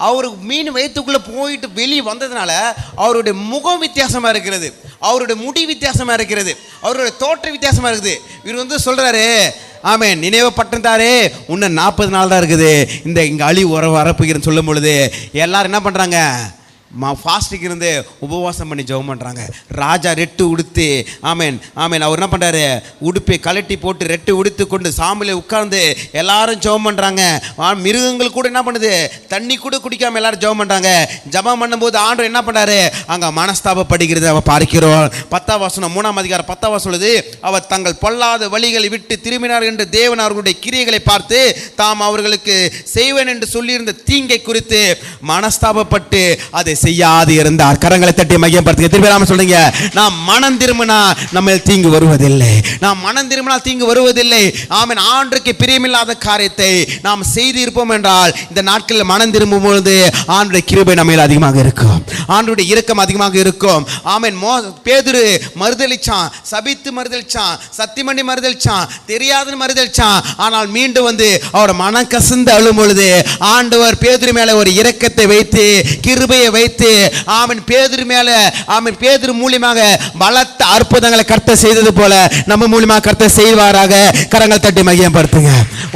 அவருக்கு மீன் வயிற்றுக்குள்ளே போயிட்டு வெளியே வந்ததுனால அவருடைய முகம் வித்தியாசமாக இருக்கிறது, அவருடைய முடி வித்தியாசமாக இருக்கிறது, அவருடைய தோற்ற வித்தியாசமாக இருக்குது. இவர் சொல்கிறாரு, ஆமென், நினைவு பட்டந்தாரே இன்னும் 40 நாள் தான் இருக்குது, இங்கே அழிவு வரப்போகிறேன்னு சொல்லும் பொழுது எல்லாரும் என்ன பண்ணுறாங்க, ஃபாஸ்டிங் இருந்து உபவாசம் பண்ணி ஜெபம் பண்ணுறாங்க. ராஜா ரெட்டு உடுத்து, ஆமேன் ஆமேன், அவர் என்ன பண்ணுறாரு, உடுப்பை கலட்டி போட்டு ரெட்டு உடுத்து கொண்டு சாமியில் உட்கார்ந்து எல்லாரும் ஜெபம் பண்ணுறாங்க. மிருகங்கள் கூட என்ன பண்ணுது, தண்ணி கூட குடிக்காமல் எல்லாரும் ஜெபம் பண்ணுறாங்க. ஜெபம் பண்ணும்போது ஆண்டவர் என்ன பண்ணுறாரு, அங்கே மனஸ்தாபப்படுகிறது அவ பார்க்கிறோம். 10ஆம் வசனம் 3ஆம் அதிகாரம் 10ஆம் வசனம் சொல்லுது, அவர் தங்கள் பொல்லாத வழிகளை விட்டு திரும்பினார் என்று தேவன் அவர்களுடைய கிரியைகளை பார்த்து தாம் அவர்களுக்கு செய்வேன் என்று சொல்லியிருந்த தீங்கை குறித்து மனஸ்தாபப்பட்டு அதை செய்யாது இருந்தார். கரங்களை தட்டி மையப்படுத்துங்க. திருப்பி சொல்றீங்க, நாம் மனம் திரும்பினா நம்ம தீங்கு வருவதில்லை, நாம் மனம் திரும்பினால் தீங்கு வருவதில்லை. ஆமென். ஆண்டவருக்கு பிரியமில்லாத காரியத்தை நாம் செய்து இருப்போம் என்றால் இந்த நாட்களில் மனம் திரும்பும் பொழுது ஆண்டவருடைய கிருபை நம்ம அதிகமாக இருக்கும், ஆண்டவருடைய இரக்கம் அதிகமாக இருக்கும். ஆமென். பேதுரு மறுதலிச்சான், சபித்து மறுதலிச்சான், சத்தியமணி மறுதலிச்சான், தெரியாதுன்னு மறுதலிச்சான். ஆனால் மீண்டும் அவர் மனம் கசந்து அழும் பொழுது ஆண்டவர் பேதுரு மேல ஒரு இரக்கத்தை வைத்து கிருபையை வைத்து, ஆமென், பேதுரு மேல, ஆமென், பேதுரு மூலமாக பலத்த அற்புதங்களை கர்த்தர் செய்தது போல நம்ம மூலமாக கர்த்தர் செய்வாராக. கரங்கள் தட்டி மையப்படுத்துங்க.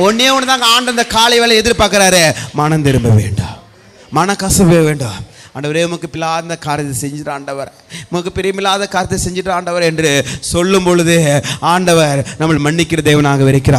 ஒன்னே ஒன்று தாங்க ஆண்டு இந்த காலை வேலை எதிர்பார்க்கிறாரு, மனம் திரும்ப வேண்டாம், மனக்கசவே வேண்டாம். ஆண்டவரே, உமக்கு பிள்ளாத காரியத்தை செஞ்சுட்டு ஆண்டவர், உமக்கு பிரியமில்லாத காரியத்தை செஞ்சுட்டு ஆண்டவர் என்று சொல்லும் பொழுது ஆண்டவர் நம்மளை மன்னிக்கிற தேவனாக இருக்கிறார்.